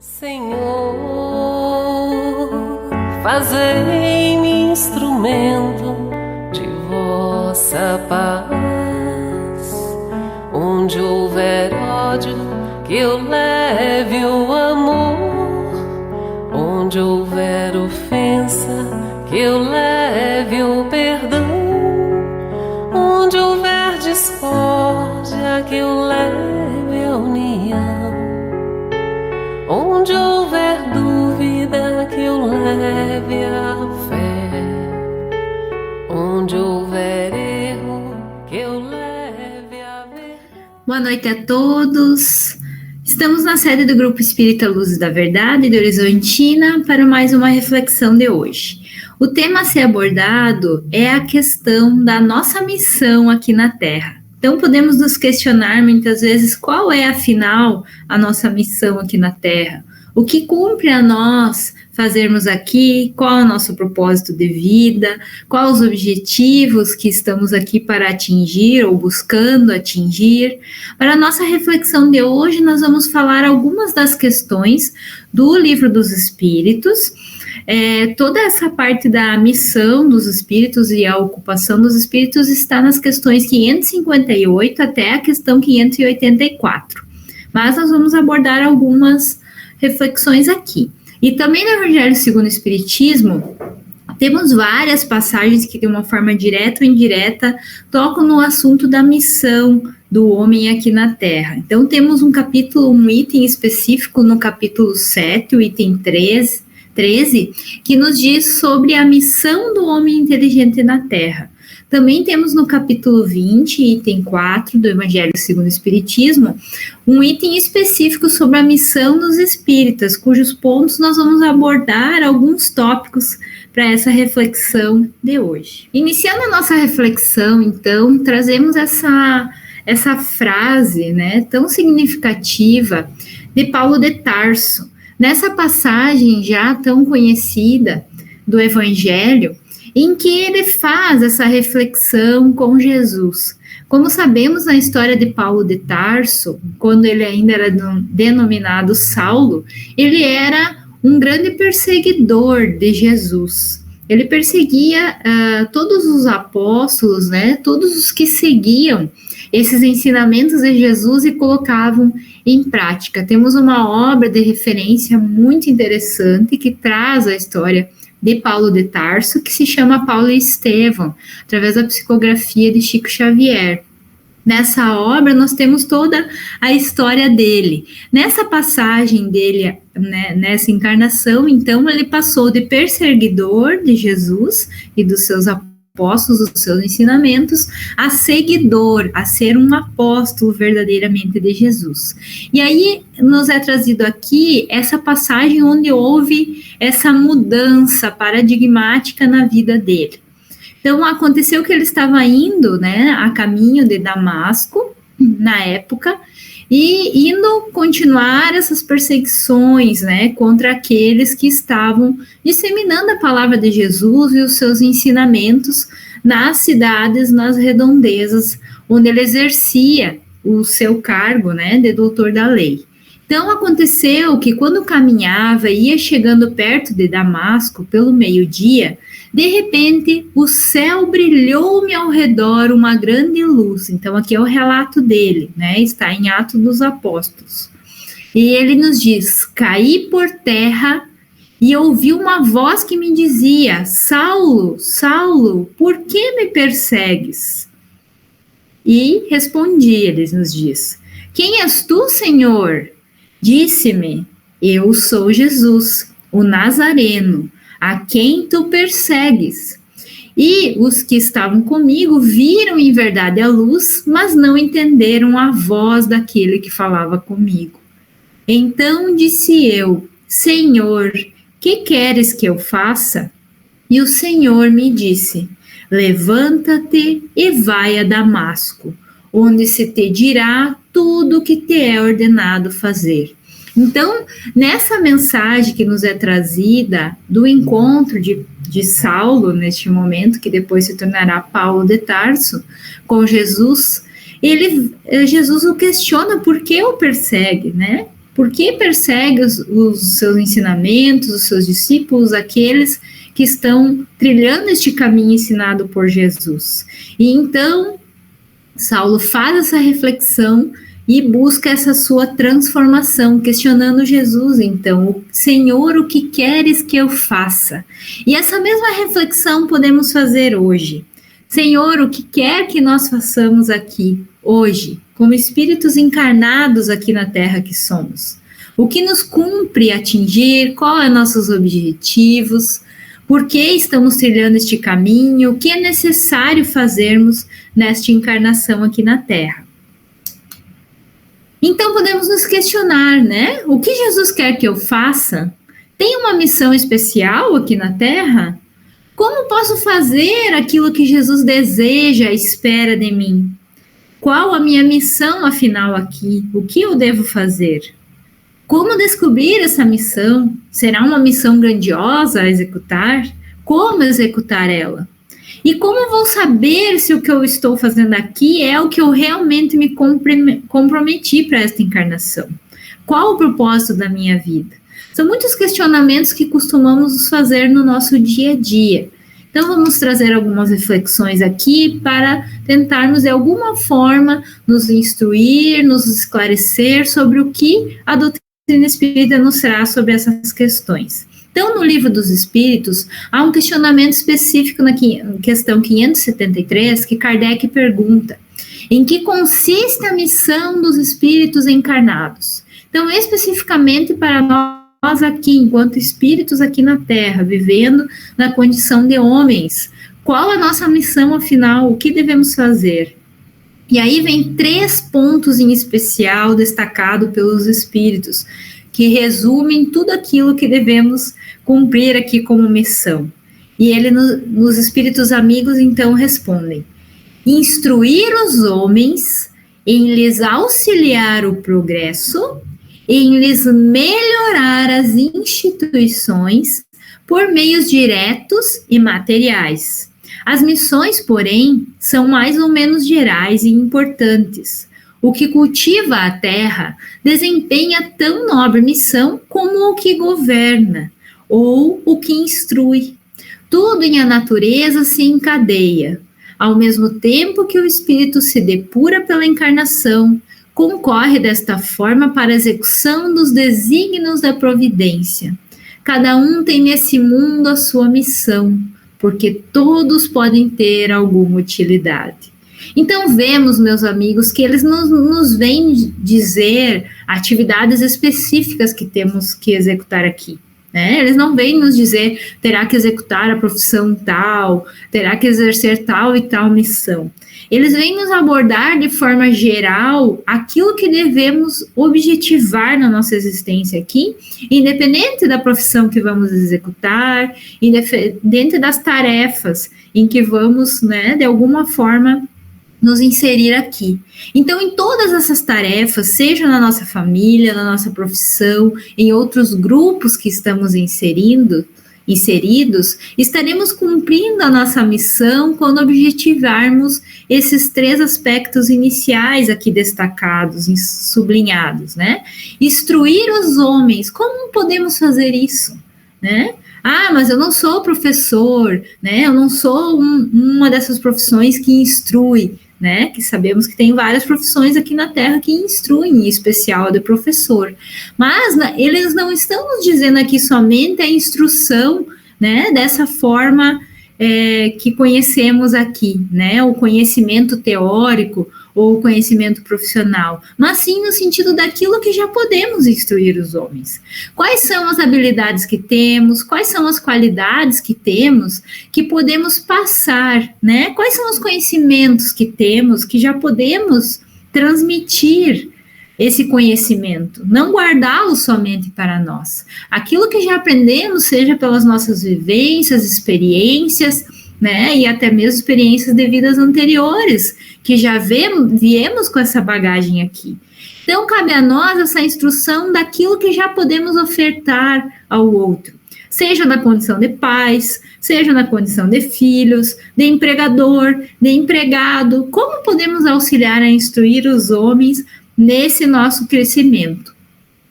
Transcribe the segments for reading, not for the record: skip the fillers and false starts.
Senhor, fazei-me instrumento de vossa paz. Onde houver ódio, que eu leve o amor. Onde houver ofensa, que eu leve o perdão. Onde houver discórdia, que eu leve a união. Onde houver dúvida, que eu leve a fé. Onde houver erro, que eu leve a verdade. Boa noite a todos. Estamos na sede do Grupo Espírita Luzes da Verdade de Horizontina para mais uma reflexão de hoje. O tema a ser abordado é a questão da nossa missão aqui na Terra. Então, podemos nos questionar muitas vezes qual é, afinal, a nossa missão aqui na Terra. O que cumpre a nós fazermos aqui, qual é o nosso propósito de vida, quais os objetivos que estamos aqui para atingir ou buscando atingir. Para a nossa reflexão de hoje, nós vamos falar algumas das questões do Livro dos Espíritos. Toda essa parte da missão dos espíritos e a ocupação dos espíritos está nas questões 558 até a questão 584. Mas nós vamos abordar algumas reflexões aqui. E também no Evangelho segundo o Espiritismo, temos várias passagens que, de uma forma direta ou indireta, tocam no assunto da missão do homem aqui na Terra. Então, temos um item específico no capítulo 7, o item 13, que nos diz sobre a missão do homem inteligente na Terra. Também temos no capítulo 20, item 4 do Evangelho segundo o Espiritismo, um item específico sobre a missão dos espíritas, cujos pontos nós vamos abordar alguns tópicos para essa reflexão de hoje. Iniciando a nossa reflexão, então, trazemos essa frase, tão significativa de Paulo de Tarso. Nessa passagem já tão conhecida do Evangelho, em que ele faz essa reflexão com Jesus. Como sabemos na história de Paulo de Tarso, quando ele ainda era denominado Saulo, ele era um grande perseguidor de Jesus. Ele perseguia todos os apóstolos, todos os que seguiam esses ensinamentos de Jesus e colocavam em prática. Temos uma obra de referência muito interessante que traz a história de Paulo de Tarso, que se chama Paulo e Estevão, através da psicografia de Chico Xavier. Nessa obra, nós temos toda a história dele. Nessa passagem dele, nessa encarnação, então, ele passou de perseguidor de Jesus e dos seus apóstolos, dos seus ensinamentos, a seguidor, a ser um apóstolo verdadeiramente de Jesus. E aí nos é trazido aqui essa passagem onde houve essa mudança paradigmática na vida dele. Então, aconteceu que ele estava indo, a caminho de Damasco, na época, e indo continuar essas perseguições, contra aqueles que estavam disseminando a palavra de Jesus e os seus ensinamentos nas cidades, nas redondezas, onde ele exercia o seu cargo, de doutor da lei. Então, aconteceu que quando caminhava e ia chegando perto de Damasco, pelo meio-dia, de repente, o céu brilhou-me ao redor uma grande luz. Então, aqui é o relato dele, está em Atos dos Apóstolos. E ele nos diz, caí por terra e ouvi uma voz que me dizia, Saulo, Saulo, por que me persegues? E respondi, ele nos diz, quem és tu, Senhor? Disse-me, eu sou Jesus, o Nazareno, a quem tu persegues. E os que estavam comigo viram em verdade a luz, mas não entenderam a voz daquele que falava comigo. Então disse eu, Senhor, que queres que eu faça? E o Senhor me disse, levanta-te e vai a Damasco, onde se te dirá tudo o que te é ordenado fazer. Então, nessa mensagem que nos é trazida do encontro de Saulo, neste momento, que depois se tornará Paulo de Tarso, com Jesus, Jesus o questiona por que o persegue, Por que persegue os seus ensinamentos, os seus discípulos, aqueles que estão trilhando este caminho ensinado por Jesus? E então, Saulo faz essa reflexão e busca essa sua transformação, questionando Jesus, então, Senhor, o que queres que eu faça? E essa mesma reflexão podemos fazer hoje. Senhor, o que quer que nós façamos aqui, hoje, como espíritos encarnados aqui na Terra que somos? O que nos cumpre atingir? Qual é nossos objetivos? Por que estamos trilhando este caminho? O que é necessário fazermos nesta encarnação aqui na Terra? Então podemos nos questionar, né? O que Jesus quer que eu faça? Tem uma missão especial aqui na Terra? Como posso fazer aquilo que Jesus deseja, espera de mim? Qual a minha missão afinal aqui? O que eu devo fazer? Como descobrir essa missão? Será uma missão grandiosa a executar? Como executar ela? E como vou saber se o que eu estou fazendo aqui é o que eu realmente me comprometi para esta encarnação? Qual o propósito da minha vida? São muitos questionamentos que costumamos fazer no nosso dia a dia. Então, vamos trazer algumas reflexões aqui para tentarmos, de alguma forma, nos instruir, nos esclarecer sobre o que a doutrina espírita nos traz sobre essas questões. Então, no Livro dos Espíritos, há um questionamento específico na questão 573, que Kardec pergunta: em que consiste a missão dos espíritos encarnados? Então, especificamente para nós aqui, enquanto espíritos aqui na Terra, vivendo na condição de homens, qual a nossa missão afinal? O que devemos fazer? E aí vem 3 pontos em especial destacados pelos espíritos, que resumem tudo aquilo que devemos cumprir aqui como missão. E ele, nos Espíritos Amigos, então, respondem: instruir os homens, em lhes auxiliar o progresso, em lhes melhorar as instituições por meios diretos e materiais. As missões, porém, são mais ou menos gerais e importantes. O que cultiva a terra desempenha tão nobre missão como o que governa, ou o que instrui. Tudo em a natureza se encadeia. Ao mesmo tempo que o espírito se depura pela encarnação, concorre desta forma para a execução dos desígnios da providência. Cada um tem nesse mundo a sua missão, porque todos podem ter alguma utilidade. Então, vemos, meus amigos, que eles nos vêm dizer atividades específicas que temos que executar aqui, né? Eles não vêm nos dizer, terá que executar a profissão tal, terá que exercer tal e tal missão. Eles vêm nos abordar de forma geral aquilo que devemos objetivar na nossa existência aqui, independente da profissão que vamos executar, independente das tarefas em que vamos, né, de alguma forma, nos inserir aqui. Então, em todas essas tarefas, seja na nossa família, na nossa profissão, em outros grupos que estamos inseridos, estaremos cumprindo a nossa missão quando objetivarmos esses 3 aspectos iniciais aqui destacados e sublinhados, né? Instruir os homens. Como podemos fazer isso, né? Ah, mas eu não sou professor, né? Eu não sou uma dessas profissões que instrui, né? Que sabemos que tem várias profissões aqui na Terra que instruem, em especial a de professor. Mas eles não estão nos dizendo aqui somente a instrução, né? Dessa forma que conhecemos aqui, né? O conhecimento teórico ou o conhecimento profissional, mas sim no sentido daquilo que já podemos instruir os homens. Quais são as habilidades que temos, quais são as qualidades que temos, que podemos passar, né? Quais são os conhecimentos que temos, que já podemos transmitir esse conhecimento, não guardá-lo somente para nós. Aquilo que já aprendemos, seja pelas nossas vivências, experiências, né, e até mesmo experiências de vidas anteriores, que já viemos com essa bagagem aqui. Então, cabe a nós essa instrução daquilo que já podemos ofertar ao outro, seja na condição de pais, seja na condição de filhos, de empregador, de empregado. Como podemos auxiliar a instruir os homens nesse nosso crescimento?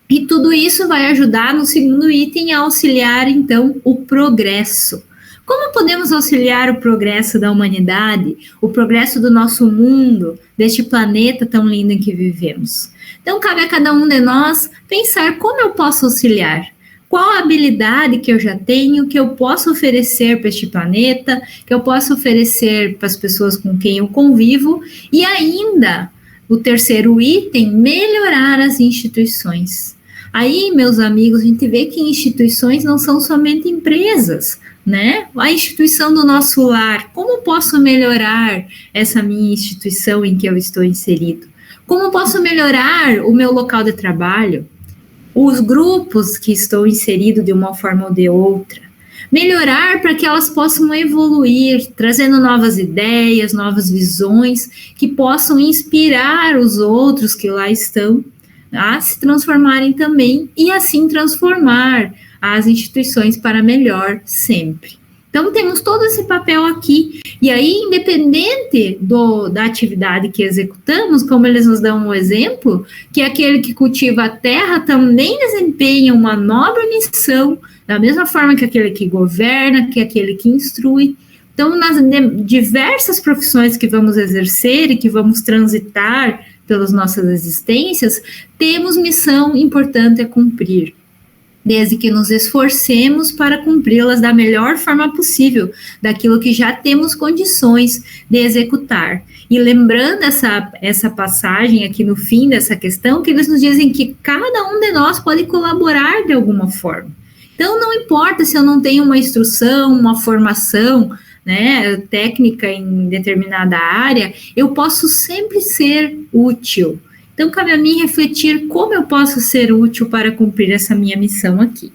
E tudo isso vai ajudar no segundo item a auxiliar, então, o progresso. Como podemos auxiliar o progresso da humanidade, o progresso do nosso mundo, deste planeta tão lindo em que vivemos? Então, cabe a cada um de nós pensar como eu posso auxiliar. Qual a habilidade que eu já tenho, que eu posso oferecer para este planeta, que eu posso oferecer para as pessoas com quem eu convivo, e ainda, o terceiro item, melhorar as instituições. Aí, meus amigos, a gente vê que instituições não são somente empresas, né? A instituição do nosso lar, como posso melhorar essa minha instituição em que eu estou inserido? Como posso melhorar o meu local de trabalho? Os grupos que estou inserido de uma forma ou de outra? Melhorar para que elas possam evoluir, trazendo novas ideias, novas visões, que possam inspirar os outros que lá estão a se transformarem também e assim transformar as instituições para melhor sempre. Então, temos todo esse papel aqui, e aí, independente da atividade que executamos, como eles nos dão um exemplo, que aquele que cultiva a terra também desempenha uma nobre missão, da mesma forma que aquele que governa, que aquele que instrui. Então, nas diversas profissões que vamos exercer e que vamos transitar pelas nossas existências, temos missão importante a cumprir, desde que nos esforcemos para cumpri-las da melhor forma possível, daquilo que já temos condições de executar. E lembrando essa passagem aqui no fim dessa questão, que eles nos dizem que cada um de nós pode colaborar de alguma forma. Então, não importa se eu não tenho uma instrução, uma formação, né, técnica em determinada área, eu posso sempre ser útil. Então, cabe a mim refletir como eu posso ser útil para cumprir essa minha missão aqui.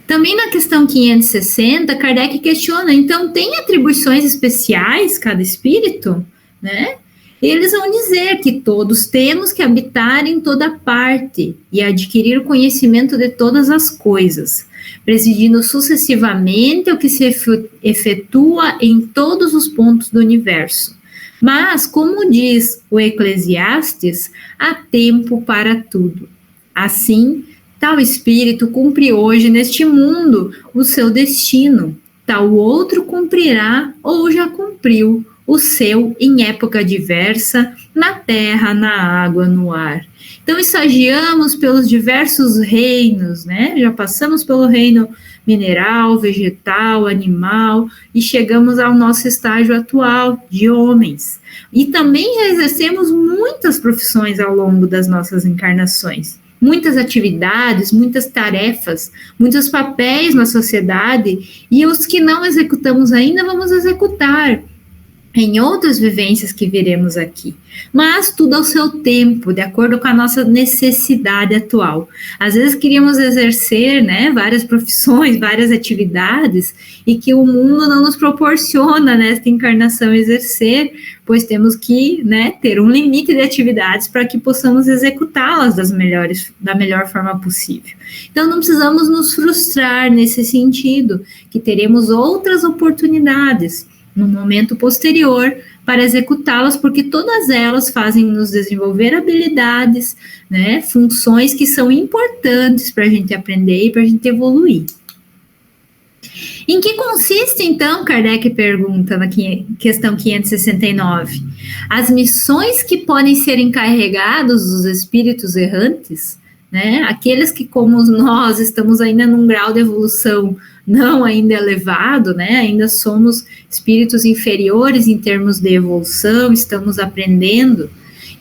Também na questão 560, Kardec questiona, então, tem atribuições especiais cada espírito? Né? Eles vão dizer que todos temos que habitar em toda parte e adquirir o conhecimento de todas as coisas, presidindo sucessivamente o que se efetua em todos os pontos do universo. Mas, como diz o Eclesiastes, há tempo para tudo. Assim, tal espírito cumpre hoje neste mundo o seu destino, tal outro cumprirá ou já cumpriu o seu em época diversa, na terra, na água, no ar. Então, estagiamos pelos diversos reinos, né? Já passamos pelo reino mineral, vegetal, animal, e chegamos ao nosso estágio atual de homens. E também já exercemos muitas profissões ao longo das nossas encarnações. Muitas atividades, muitas tarefas, muitos papéis na sociedade, e os que não executamos ainda, vamos executar em outras vivências que veremos aqui, mas tudo ao seu tempo, de acordo com a nossa necessidade atual. Às vezes queríamos exercer, né, várias profissões, várias atividades, e que o mundo não nos proporciona nesta encarnação exercer, pois temos que, né, ter um limite de atividades para que possamos executá-las da melhor forma possível. Então não precisamos nos frustrar nesse sentido, que teremos outras oportunidades no momento posterior para executá-las, porque todas elas fazem nos desenvolver habilidades, né, funções que são importantes para a gente aprender e para a gente evoluir. Em que consiste, então, Kardec pergunta na questão 569, as missões que podem ser encarregadas dos espíritos errantes, né, aqueles que, como nós, estamos ainda num grau de evolução não ainda elevado, né, ainda somos espíritos inferiores em termos de evolução, estamos aprendendo.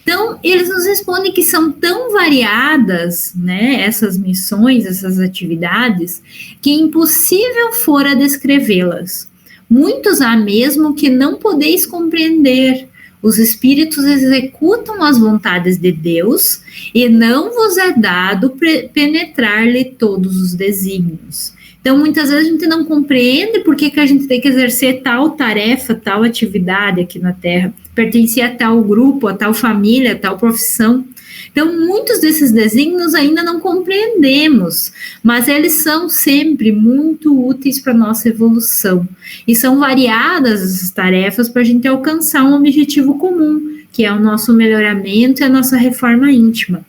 Então, eles nos respondem que são tão variadas, né, essas missões, essas atividades, que impossível fora descrevê-las. Muitos há mesmo que não podeis compreender. Os espíritos executam as vontades de Deus e não vos é dado penetrar-lhe todos os desígnios. Então, muitas vezes a gente não compreende por que a gente tem que exercer tal tarefa, tal atividade aqui na Terra, pertencer a tal grupo, a tal família, a tal profissão. Então, muitos desses desígnios ainda não compreendemos, mas eles são sempre muito úteis para a nossa evolução. E são variadas essas tarefas para a gente alcançar um objetivo comum, que é o nosso melhoramento e a nossa reforma íntima.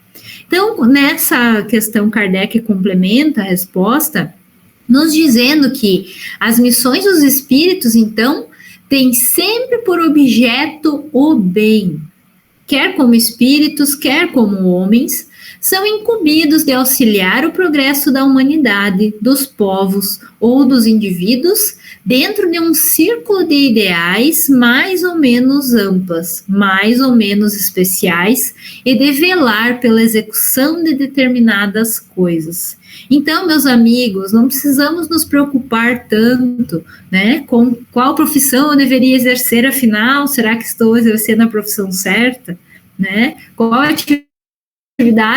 Então, nessa questão, Kardec complementa a resposta, nos dizendo que as missões dos espíritos, então, têm sempre por objeto o bem. Quer como espíritos, quer como homens, são incumbidos de auxiliar o progresso da humanidade, dos povos ou dos indivíduos dentro de um círculo de ideais mais ou menos amplas, mais ou menos especiais e de velar pela execução de determinadas coisas. Então, meus amigos, não precisamos nos preocupar tanto, né, com qual profissão eu deveria exercer, afinal, será que estou exercendo a profissão certa, né? Qual atividade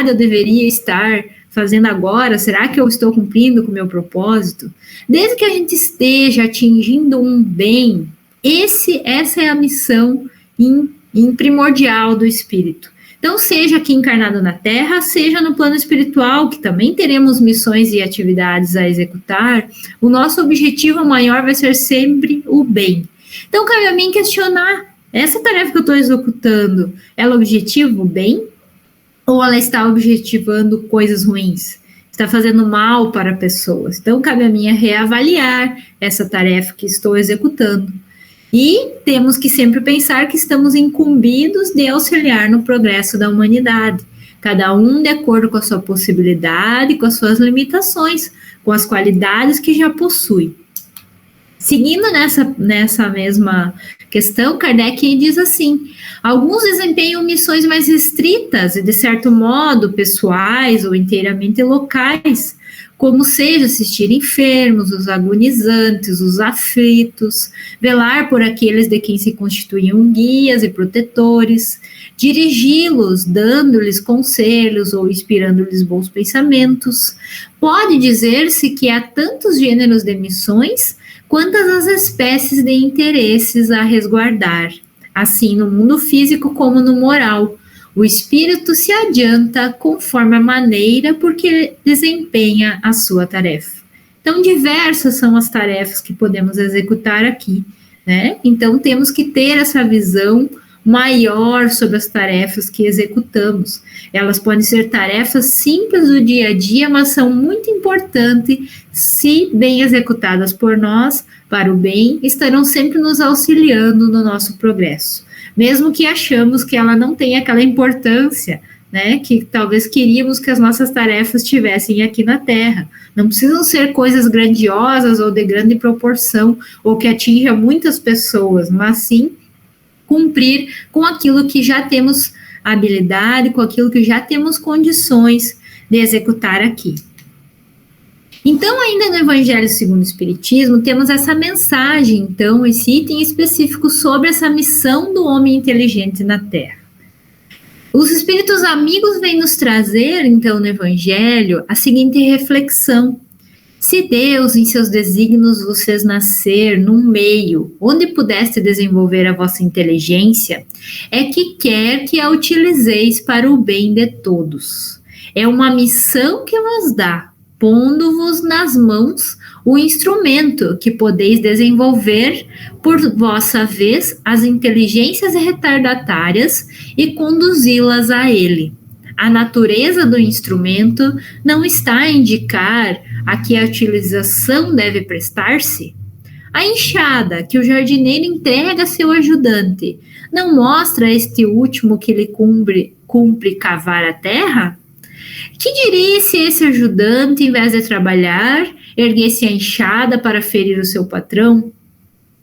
eu deveria estar fazendo agora? Será que eu estou cumprindo com o meu propósito? Desde que a gente esteja atingindo um bem, essa é a missão primordial do espírito. Então, seja aqui encarnado na Terra, seja no plano espiritual, que também teremos missões e atividades a executar, o nosso objetivo maior vai ser sempre o bem. Então, cabe a mim questionar, essa tarefa que eu estou executando, ela objetiva o bem? Ou ela está objetivando coisas ruins? Está fazendo mal para pessoas? Então, cabe a mim reavaliar essa tarefa que estou executando. E temos que sempre pensar que estamos incumbidos de auxiliar no progresso da humanidade, cada um de acordo com a sua possibilidade, com as suas limitações, com as qualidades que já possui. Seguindo nessa mesma questão, Kardec diz assim: alguns desempenham missões mais restritas e, de certo modo, pessoais ou inteiramente locais, como seja assistir enfermos, os agonizantes, os aflitos, velar por aqueles de quem se constituíam guias e protetores, dirigi-los, dando-lhes conselhos ou inspirando-lhes bons pensamentos. Pode dizer-se que há tantos gêneros de missões quantas as espécies de interesses a resguardar, assim no mundo físico como no moral. O espírito se adianta conforme a maneira por que desempenha a sua tarefa. Então, diversas são as tarefas que podemos executar aqui, né? Então, temos que ter essa visão maior sobre as tarefas que executamos. Elas podem ser tarefas simples do dia a dia, mas são muito importantes se bem executadas por nós, para o bem, estarão sempre nos auxiliando no nosso progresso. Mesmo que achamos que ela não tenha aquela importância, né, que talvez queríamos que as nossas tarefas tivessem aqui na Terra. Não precisam ser coisas grandiosas ou de grande proporção, ou que atinja muitas pessoas, mas sim cumprir com aquilo que já temos habilidade, com aquilo que já temos condições de executar aqui. Então, ainda no Evangelho segundo o Espiritismo, temos essa mensagem, então, esse item específico sobre essa missão do homem inteligente na Terra. Os Espíritos Amigos vêm nos trazer, então, no Evangelho, a seguinte reflexão: se Deus, em seus desígnios, vos fez nascer num meio onde pudeste desenvolver a vossa inteligência, é que quer que a utilizeis para o bem de todos. É uma missão que vos dá, pondo-vos nas mãos o instrumento que podeis desenvolver por vossa vez as inteligências retardatárias e conduzi-las a ele. A natureza do instrumento não está a indicar a que a utilização deve prestar-se? A enxada que o jardineiro entrega a seu ajudante não mostra a este último que lhe cumpre cavar a terra? Que diria se esse ajudante, em vez de trabalhar, erguesse a enxada para ferir o seu patrão?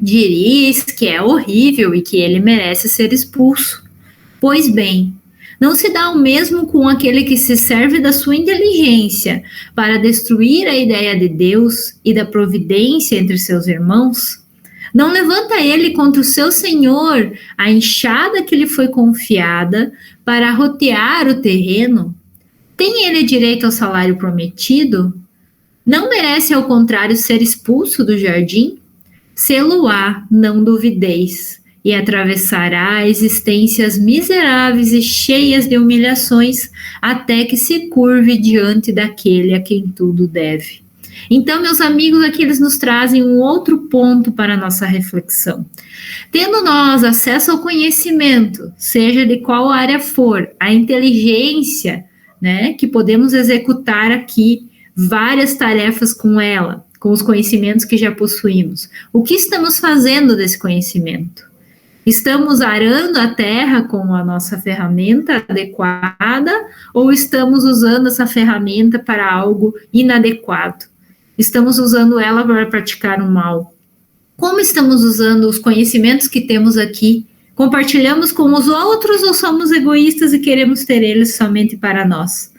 Diríeis que é horrível e que ele merece ser expulso. Pois bem, não se dá o mesmo com aquele que se serve da sua inteligência para destruir a ideia de Deus e da providência entre seus irmãos? Não levanta ele contra o seu senhor a enxada que lhe foi confiada para rotear o terreno? Tem ele direito ao salário prometido? Não merece, ao contrário, ser expulso do jardim? Sê-lo-á, não duvideis, e atravessará existências miseráveis e cheias de humilhações, até que se curve diante daquele a quem tudo deve. Então, meus amigos, aqui eles nos trazem um outro ponto para a nossa reflexão. Tendo nós acesso ao conhecimento, seja de qual área for, a inteligência, né? Que podemos executar aqui várias tarefas com ela, com os conhecimentos que já possuímos. O que estamos fazendo desse conhecimento? Estamos arando a terra com a nossa ferramenta adequada ou estamos usando essa ferramenta para algo inadequado? Estamos usando ela para praticar o mal? Como estamos usando os conhecimentos que temos aqui? Compartilhamos com os outros ou somos egoístas e queremos ter eles somente para nós?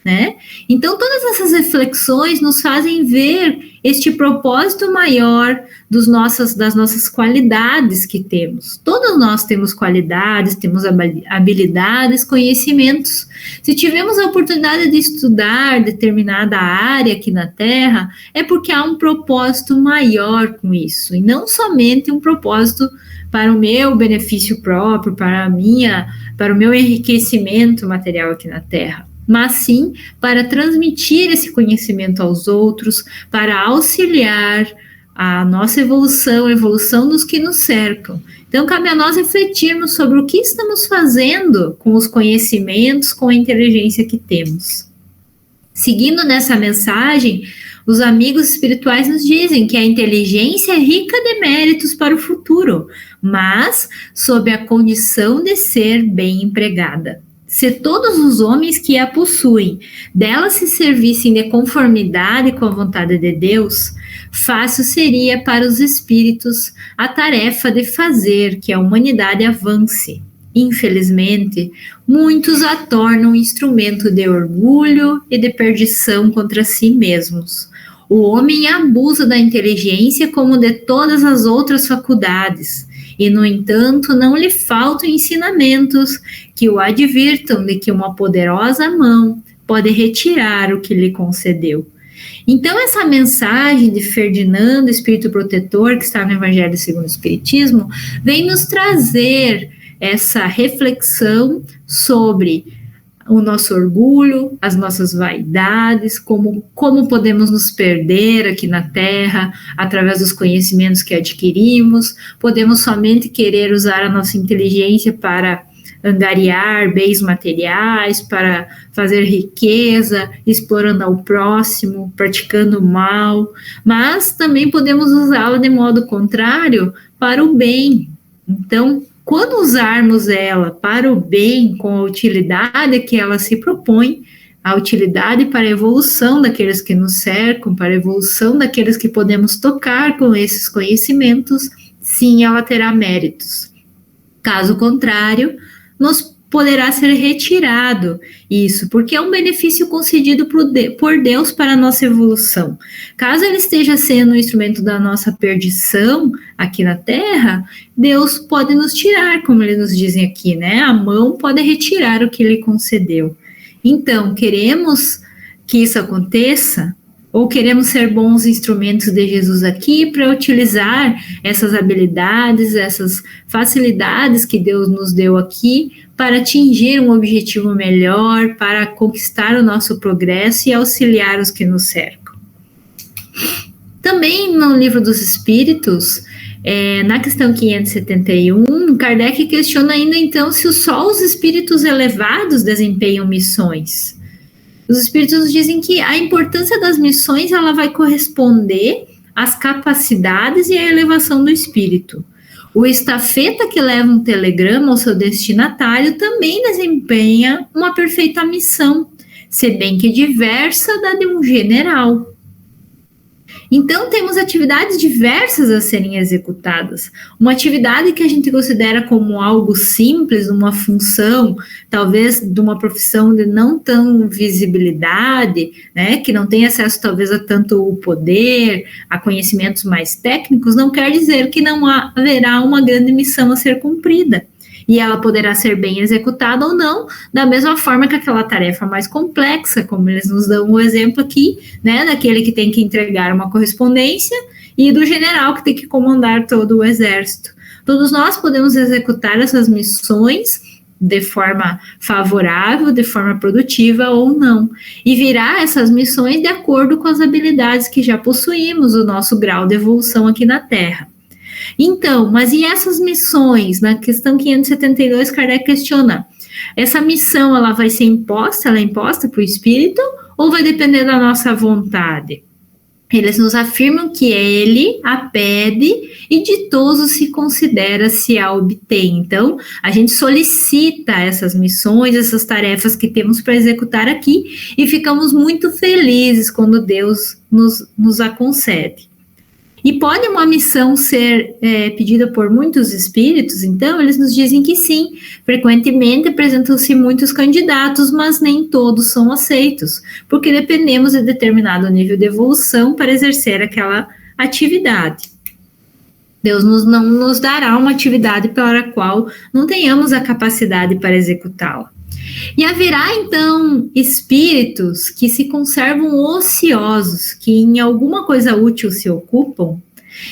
Né? Então, todas essas reflexões nos fazem ver este propósito maior das nossas qualidades que temos. Todos nós temos qualidades, temos habilidades, conhecimentos. Se tivemos a oportunidade de estudar determinada área aqui na Terra, é porque há um propósito maior com isso, e não somente um propósito para o meu benefício próprio, para o meu enriquecimento material aqui na Terra, mas sim para transmitir esse conhecimento aos outros, para auxiliar a nossa evolução, a evolução dos que nos cercam. Então, cabe a nós refletirmos sobre o que estamos fazendo com os conhecimentos, com a inteligência que temos. Seguindo nessa mensagem, os amigos espirituais nos dizem que a inteligência é rica de méritos para o futuro, mas sob a condição de ser bem empregada. Se todos os homens que a possuem dela se servissem de conformidade com a vontade de Deus, fácil seria para os espíritos a tarefa de fazer que a humanidade avance. Infelizmente, muitos a tornam instrumento de orgulho e de perdição contra si mesmos. O homem abusa da inteligência como de todas as outras faculdades, e, no entanto, não lhe faltam ensinamentos que o advirtam de que uma poderosa mão pode retirar o que lhe concedeu. Então, essa mensagem de Ferdinando, Espírito Protetor, que está no Evangelho segundo o Espiritismo, vem nos trazer essa reflexão sobre o nosso orgulho, as nossas vaidades, como podemos nos perder aqui na Terra através dos conhecimentos que adquirimos, podemos somente querer usar a nossa inteligência para angariar bens materiais, para fazer riqueza, explorando ao próximo, praticando o mal, mas também podemos usá-la de modo contrário para o bem. Então, quando usarmos ela para o bem, com a utilidade que ela se propõe, a utilidade para a evolução daqueles que nos cercam, para a evolução daqueles que podemos tocar com esses conhecimentos, sim, ela terá méritos. Caso contrário, nos poderá ser retirado isso, porque é um benefício concedido por Deus para a nossa evolução. Caso ele esteja sendo um instrumento da nossa perdição aqui na Terra, Deus pode nos tirar, como eles nos dizem aqui, né? A mão pode retirar o que ele concedeu. Então, queremos que isso aconteça? Ou queremos ser bons instrumentos de Jesus aqui para utilizar essas habilidades, essas facilidades que Deus nos deu aqui para atingir um objetivo melhor, para conquistar o nosso progresso e auxiliar os que nos cercam? Também no Livro dos Espíritos, na questão 571, Kardec questiona ainda então se só os espíritos elevados desempenham missões. Os espíritos nos dizem que a importância das missões ela vai corresponder às capacidades e à elevação do espírito. O estafeta que leva um telegrama ao seu destinatário também desempenha uma perfeita missão, se bem que diversa da de um general. Então, temos atividades diversas a serem executadas. Uma atividade que a gente considera como algo simples, uma função, talvez de uma profissão de não tão visibilidade, né, que não tem acesso talvez a tanto o poder, a conhecimentos mais técnicos, não quer dizer que não haverá uma grande missão a ser cumprida. E ela poderá ser bem executada ou não, da mesma forma que aquela tarefa mais complexa, como eles nos dão um exemplo aqui, né, daquele que tem que entregar uma correspondência e do general que tem que comandar todo o exército. Todos nós podemos executar essas missões de forma favorável, de forma produtiva ou não, e virar essas missões de acordo com as habilidades que já possuímos, o nosso grau de evolução aqui na Terra. Então, mas e essas missões? Na questão 572, Kardec questiona: Essa missão, ela vai ser imposta, ela é imposta para o Espírito, ou vai depender da nossa vontade? Eles nos afirmam que ele a pede e ditoso se considera se a obtém. Então, a gente solicita essas missões, essas tarefas que temos para executar aqui e ficamos muito felizes quando Deus nos a concede. E pode uma missão ser pedida por muitos espíritos? Então, eles nos dizem que sim. Frequentemente apresentam-se muitos candidatos, mas nem todos são aceitos, porque dependemos de determinado nível de evolução para exercer aquela atividade. Deus não nos dará uma atividade pela qual não tenhamos a capacidade para executá-la. E haverá, então, espíritos que se conservam ociosos, que em alguma coisa útil se ocupam.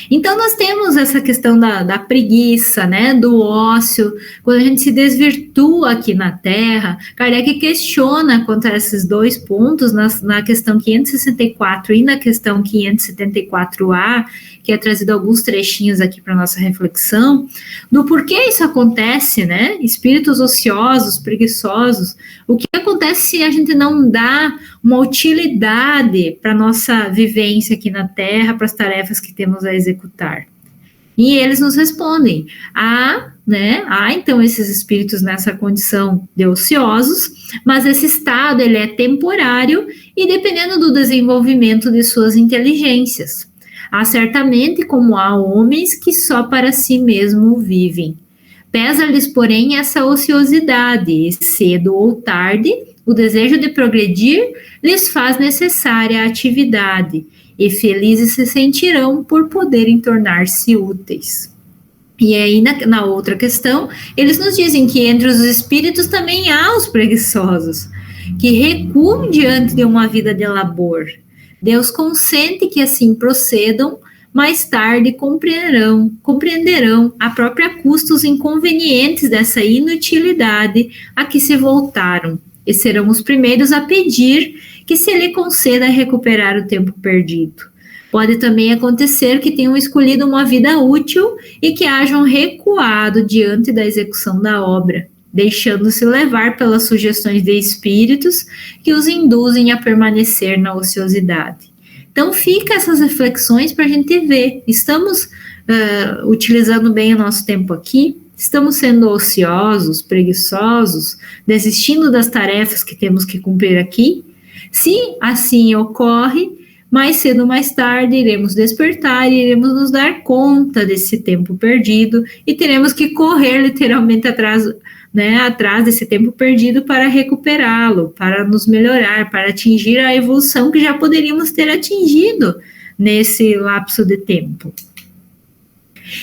Então, nós temos essa questão da preguiça, né, do ócio, quando a gente se desvirtua aqui na Terra. Kardec questiona quanto a esses dois pontos, na questão 564 e na questão 574A, que é trazido alguns trechinhos aqui para nossa reflexão, do porquê isso acontece, né? Espíritos ociosos, preguiçosos, o que acontece se a gente não dá uma utilidade para nossa vivência aqui na Terra, para as tarefas que temos a executar? E eles nos respondem, há então esses espíritos nessa condição de ociosos, mas esse estado ele é temporário e dependendo do desenvolvimento de suas inteligências. Há certamente como há homens que só para si mesmo vivem. Pesa-lhes, porém, essa ociosidade, e cedo ou tarde, o desejo de progredir lhes faz necessária a atividade, e felizes se sentirão por poderem tornar-se úteis. E aí, na outra questão, eles nos dizem que entre os espíritos também há os preguiçosos, que recuam diante de uma vida de labor. Deus consente que assim procedam, mais tarde compreenderão a própria custa os inconvenientes dessa inutilidade a que se voltaram, e serão os primeiros a pedir que se lhe conceda recuperar o tempo perdido. Pode também acontecer que tenham escolhido uma vida útil e que hajam recuado diante da execução da obra, deixando-se levar pelas sugestões de espíritos que os induzem a permanecer na ociosidade. Então, fica essas reflexões para a gente ver. Estamos utilizando bem o nosso tempo aqui? Estamos sendo ociosos, preguiçosos, desistindo das tarefas que temos que cumprir aqui? Se assim ocorre, mais cedo ou mais tarde iremos despertar e iremos nos dar conta desse tempo perdido e teremos que correr literalmente atrás desse tempo perdido para recuperá-lo, para nos melhorar, para atingir a evolução que já poderíamos ter atingido nesse lapso de tempo.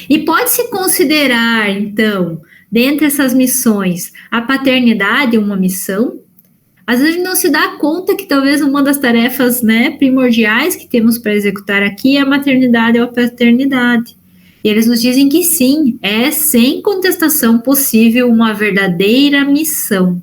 E pode-se considerar, então, dentre essas missões, a paternidade uma missão? Às vezes a gente não se dá conta que talvez uma das tarefas primordiais que temos para executar aqui é a maternidade ou a paternidade. E eles nos dizem que sim, é sem contestação possível uma verdadeira missão.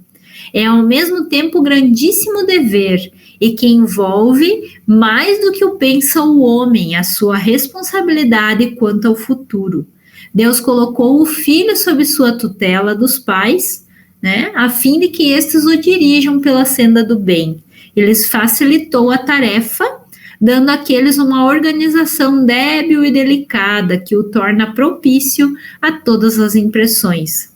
É ao mesmo tempo grandíssimo dever e que envolve mais do que o pensa o homem, a sua responsabilidade quanto ao futuro. Deus colocou o filho sob sua tutela dos pais, a fim de que estes o dirijam pela senda do bem. Ele lhes facilitou a tarefa, dando àqueles uma organização débil e delicada que o torna propício a todas as impressões.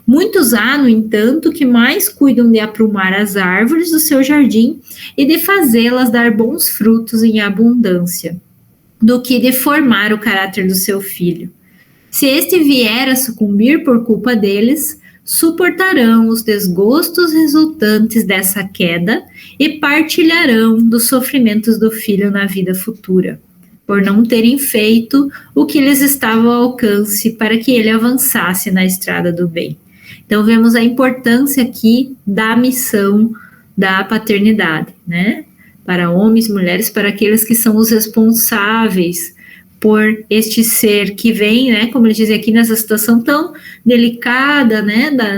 Muitos há, no entanto, que mais cuidam de aprumar as árvores do seu jardim e de fazê-las dar bons frutos em abundância, do que de formar o caráter do seu filho. Se este vier a sucumbir por culpa deles, suportarão os desgostos resultantes dessa queda e partilharão dos sofrimentos do filho na vida futura, por não terem feito o que lhes estava ao alcance para que ele avançasse na estrada do bem. Então, vemos a importância aqui da missão da paternidade, para homens, mulheres, para aqueles que são os responsáveis por este ser que vem, como eles dizem aqui, nessa situação tão delicada,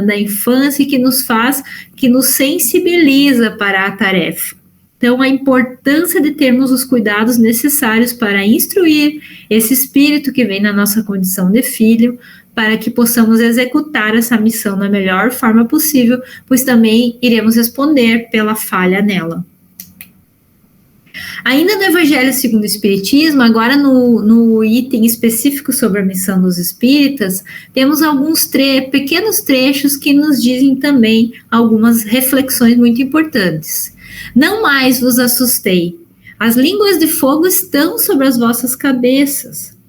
da infância, que nos sensibiliza para a tarefa. Então, a importância de termos os cuidados necessários para instruir esse espírito que vem na nossa condição de filho, para que possamos executar essa missão da melhor forma possível, pois também iremos responder pela falha nela. Ainda no Evangelho segundo o Espiritismo, agora no item específico sobre a missão dos espíritas, temos alguns pequenos trechos que nos dizem também algumas reflexões muito importantes. Não mais vos assustei, as línguas de fogo estão sobre as vossas cabeças.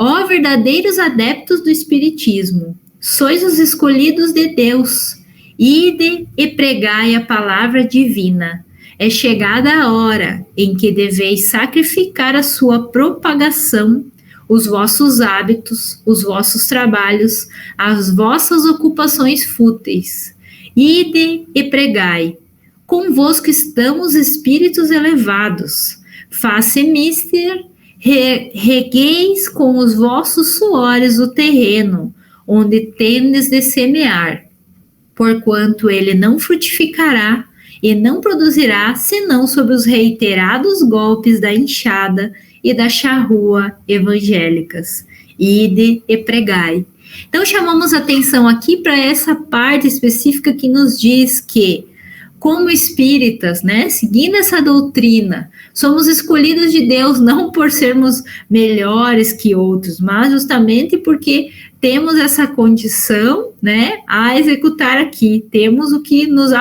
Ó verdadeiros adeptos do Espiritismo, sois os escolhidos de Deus, ide e pregai a palavra divina. É chegada a hora em que deveis sacrificar a sua propagação, os vossos hábitos, os vossos trabalhos, as vossas ocupações fúteis. Ide e pregai. Convosco estão os espíritos elevados. Face mister, regueis com os vossos suores o terreno, onde tendes de semear, porquanto ele não frutificará, e não produzirá senão sob os reiterados golpes da enxada e da charrua evangélicas. Ide e pregai. Então chamamos atenção aqui para essa parte específica que nos diz que, como espíritas, né, seguindo essa doutrina, somos escolhidos de Deus não por sermos melhores que outros, mas justamente porque temos essa condição, né, a executar aqui, temos o que nos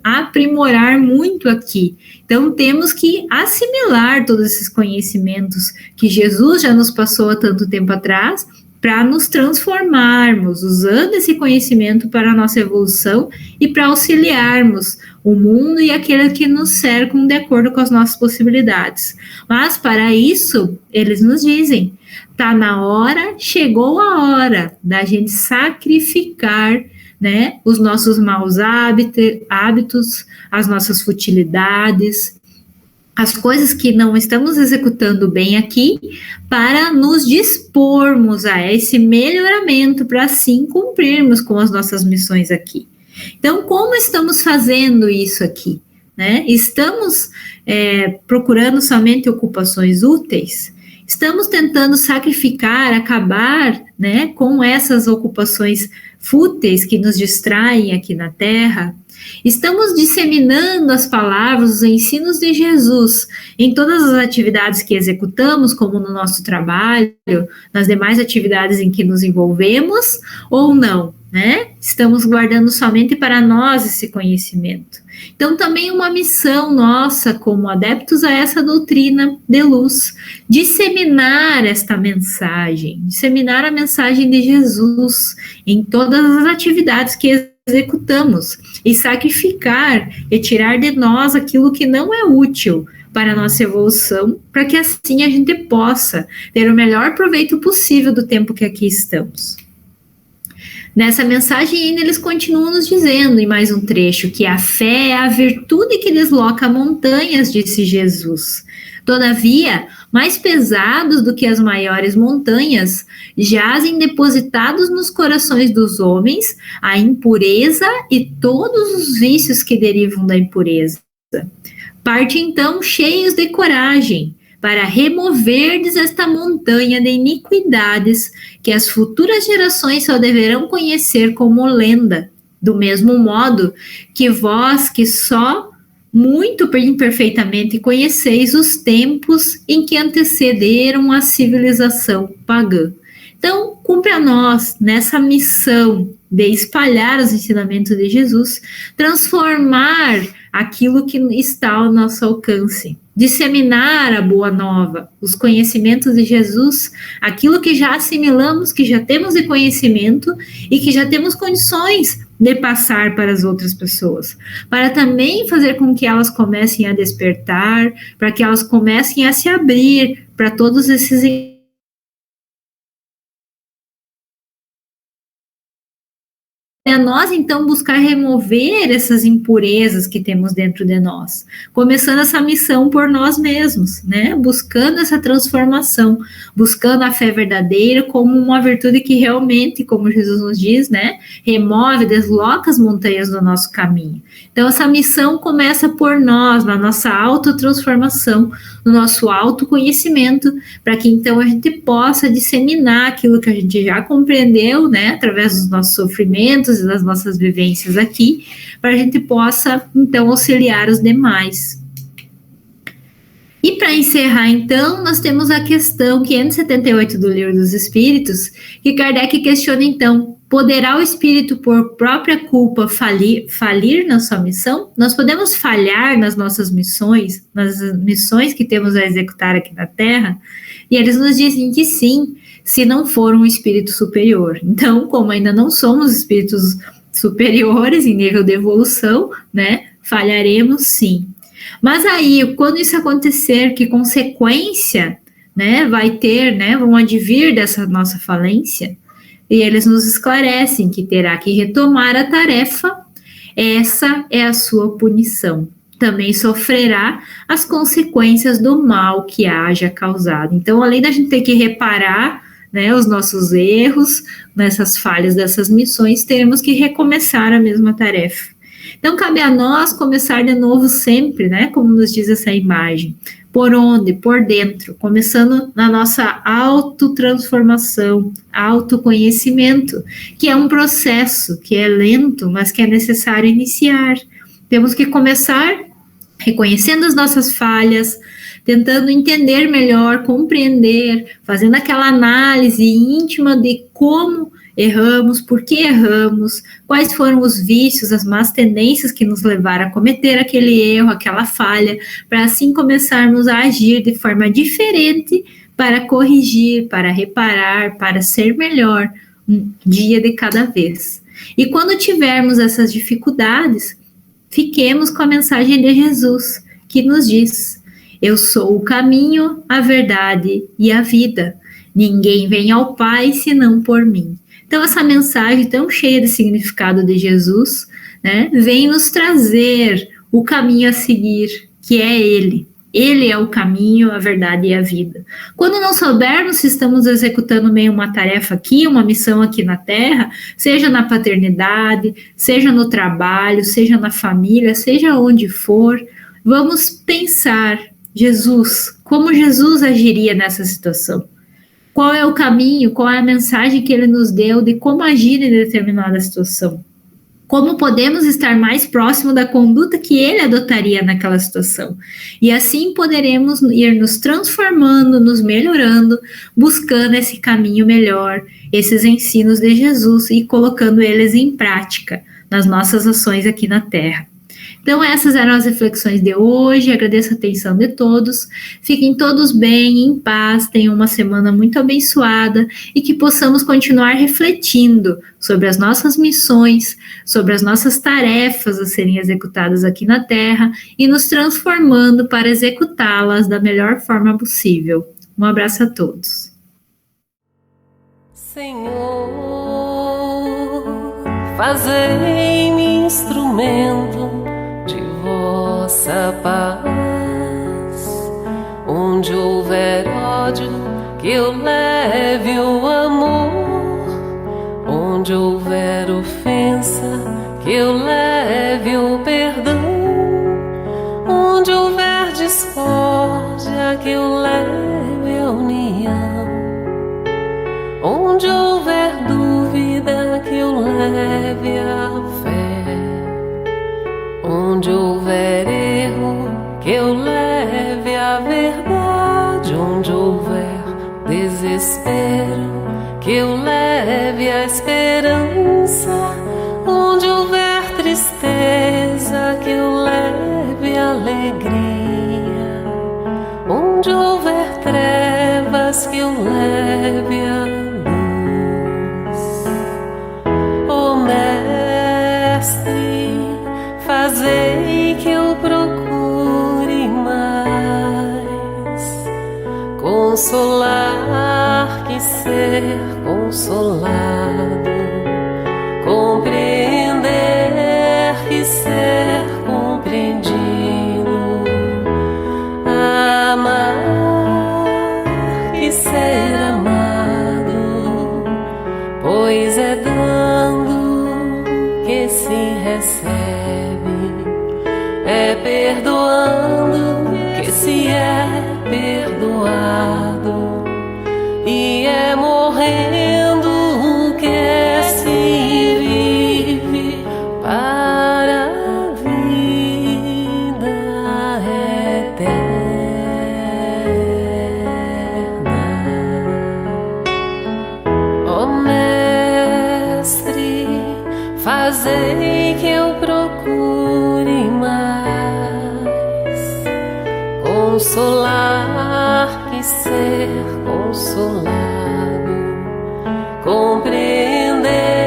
aprimorar muito aqui. Então, temos que assimilar todos esses conhecimentos que Jesus já nos passou há tanto tempo atrás, para nos transformarmos, usando esse conhecimento para a nossa evolução e para auxiliarmos o mundo e aqueles que nos cercam de acordo com as nossas possibilidades. Mas, para isso, eles nos dizem, está na hora, chegou a hora da gente sacrificar, né, os nossos maus hábitos, as nossas futilidades, as coisas que não estamos executando bem aqui, para nos dispormos a esse melhoramento, para assim cumprirmos com as nossas missões aqui. Então, como estamos fazendo isso aqui? Né? Estamos procurando somente ocupações úteis? Estamos tentando sacrificar, acabar, né, com essas ocupações fúteis que nos distraem aqui na Terra? Estamos disseminando as palavras, os ensinos de Jesus em todas as atividades que executamos, como no nosso trabalho, nas demais atividades em que nos envolvemos, ou não, né? Estamos guardando somente para nós esse conhecimento. Então, também uma missão nossa, como adeptos a essa doutrina de luz, disseminar esta mensagem, disseminar a mensagem de Jesus em todas as atividades que executamos e sacrificar e tirar de nós aquilo que não é útil para a nossa evolução, para que assim a gente possa ter o melhor proveito possível do tempo que aqui estamos. Nessa mensagem ainda eles continuam nos dizendo, em mais um trecho, que a fé é a virtude que desloca montanhas, disse Jesus. Todavia, mais pesados do que as maiores montanhas, jazem depositados nos corações dos homens a impureza e todos os vícios que derivam da impureza. Parte então cheios de coragem, para removerdes esta montanha de iniquidades que as futuras gerações só deverão conhecer como lenda, do mesmo modo que vós que só muito imperfeitamente conheceis os tempos em que antecederam a civilização pagã. Então, cumpre a nós, nessa missão de espalhar os ensinamentos de Jesus, transformar aquilo que está ao nosso alcance, disseminar a boa nova, os conhecimentos de Jesus, aquilo que já assimilamos, que já temos de conhecimento e que já temos condições de passar para as outras pessoas, para também fazer com que elas comecem a despertar, para que elas comecem a se abrir para todos esses a nós, então, buscar remover essas impurezas que temos dentro de nós, começando essa missão por nós mesmos, né? Buscando essa transformação, buscando a fé verdadeira como uma virtude que realmente, como Jesus nos diz, né? Remove, desloca as montanhas do nosso caminho. Então, essa missão começa por nós, na nossa autotransformação, no nosso autoconhecimento, para que então a gente possa disseminar aquilo que a gente já compreendeu, né? Através dos nossos sofrimentos e das nossas vivências aqui, para a gente possa, então, auxiliar os demais. E para encerrar, então, nós temos a questão 578 do Livro dos Espíritos, que Kardec questiona, então, poderá o espírito, por própria culpa, falir na sua missão? Nós podemos falhar nas nossas missões, nas missões que temos a executar aqui na Terra? E eles nos dizem que sim, se não for um espírito superior. Então, como ainda não somos espíritos superiores em nível de evolução, né, falharemos sim. Mas aí, quando isso acontecer, que consequência, né, vai ter, né, vão advir dessa nossa falência? E eles nos esclarecem que terá que retomar a tarefa, essa é a sua punição. Também sofrerá as consequências do mal que haja causado. Então, além da gente ter que reparar, né, os nossos erros, nessas falhas dessas missões, teremos que recomeçar a mesma tarefa. Então, cabe a nós começar de novo sempre, né, como nos diz essa imagem. Por onde? Por dentro, começando na nossa autotransformação, autoconhecimento, que é um processo que é lento, mas que é necessário iniciar. Temos que começar reconhecendo as nossas falhas, tentando entender melhor, compreender, fazendo aquela análise íntima de como erramos, por que erramos, quais foram os vícios, as más tendências que nos levaram a cometer aquele erro, aquela falha, para assim começarmos a agir de forma diferente para corrigir, para reparar, para ser melhor, um dia de cada vez. E quando tivermos essas dificuldades, fiquemos com a mensagem de Jesus, que nos diz: eu sou o caminho, a verdade e a vida. Ninguém vem ao Pai senão por mim. Então, essa mensagem tão cheia de significado de Jesus, né, vem nos trazer o caminho a seguir, que é Ele. Ele é o caminho, a verdade e a vida. Quando não soubermos se estamos executando meio uma tarefa aqui, uma missão aqui na Terra, seja na paternidade, seja no trabalho, seja na família, seja onde for, vamos pensar, Jesus, como Jesus agiria nessa situação? Qual é o caminho, qual é a mensagem que ele nos deu de como agir em determinada situação? Como podemos estar mais próximo da conduta que ele adotaria naquela situação? E assim poderemos ir nos transformando, nos melhorando, buscando esse caminho melhor, esses ensinos de Jesus e colocando eles em prática nas nossas ações aqui na Terra. Então, essas eram as reflexões de hoje. Agradeço a atenção de todos. Fiquem todos bem, em paz, tenham uma semana muito abençoada e que possamos continuar refletindo sobre as nossas missões, sobre as nossas tarefas a serem executadas aqui na Terra e nos transformando para executá-las da melhor forma possível. Um abraço a todos. Senhor, fazei-me instrumento de vossa paz. Onde houver ódio, que eu leve o amor. Onde houver ofensa, que eu leve o perdão. Onde houver discórdia, que eu leve a união. Onde houver dúvida, que eu leve a fé. Onde houver erro, que eu leve a verdade. Onde houver desespero, que eu leve a esperança. Onde houver tristeza, que eu leve a alegria. Onde houver trevas, que eu leve a luz. Ó Mestre, fazei que eu procure mais consolar que ser consolado, compreender perdoado, e é morrendo que se vive para a vida eterna. Ó Mestre, fazei que eu procure mais consolar que ser consolado, compreender